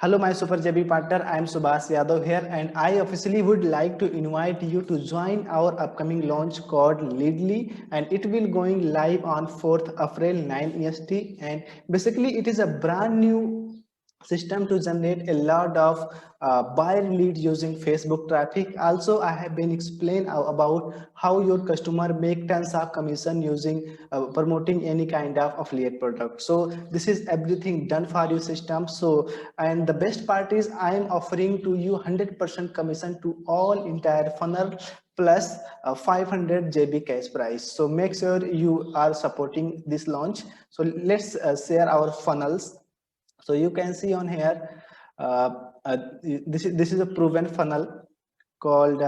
Hello, my Super JB partner. I am Subhas Yadav here, and I officially would like to invite you to join our upcoming launch called Leadly, and it will going live on 4th April 9 EST. And basically, it is a brand new system to generate a lot of buyer lead using Facebook traffic. Also, I have been explained about how your customer make tons of commission using promoting any kind of affiliate product. So this is everything done for your system. So, and the best part is I am offering to you 100% commission to all entire funnel plus 500 JB cash price. So make sure you are supporting this launch. So let's share our funnels. So you can see on here, uh, uh, this is a proven funnel called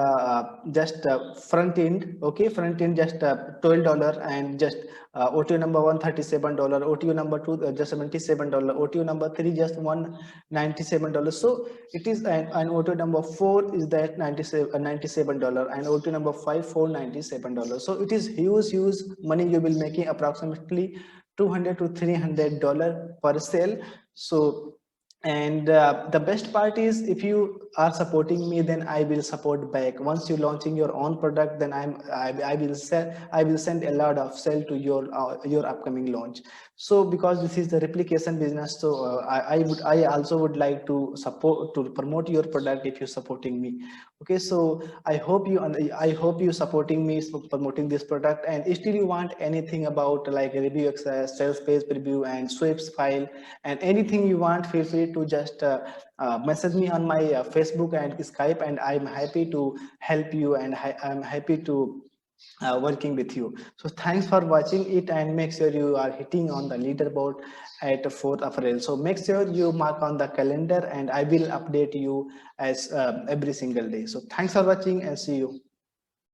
just front end. Okay, front end just $12 and just OTO number one $37, OTO number two just $77, OTO number three just $197. So it is an OTO number four is that $97, and OTO number five $497. So it is huge money you will making approximately 200 to $300 per sale. So, and the best part is if you are supporting me, then I will support back. Once you launching your own product, then I will send a lot of sale to your upcoming launch. So because this is the replication business, so I also would like to support to promote your product if you're supporting me. Okay, so I hope you supporting me for promoting this product. And still you want anything about like review access, sales page preview, and sweeps file, and anything you want, feel free to just message me on my Facebook and Skype, and I'm happy to help you, and I'm happy to working with you. So thanks for watching it, and make sure you are hitting on the leaderboard at 4th April. So make sure you mark on the calendar, and I will update you as every single day. So thanks for watching, and see you.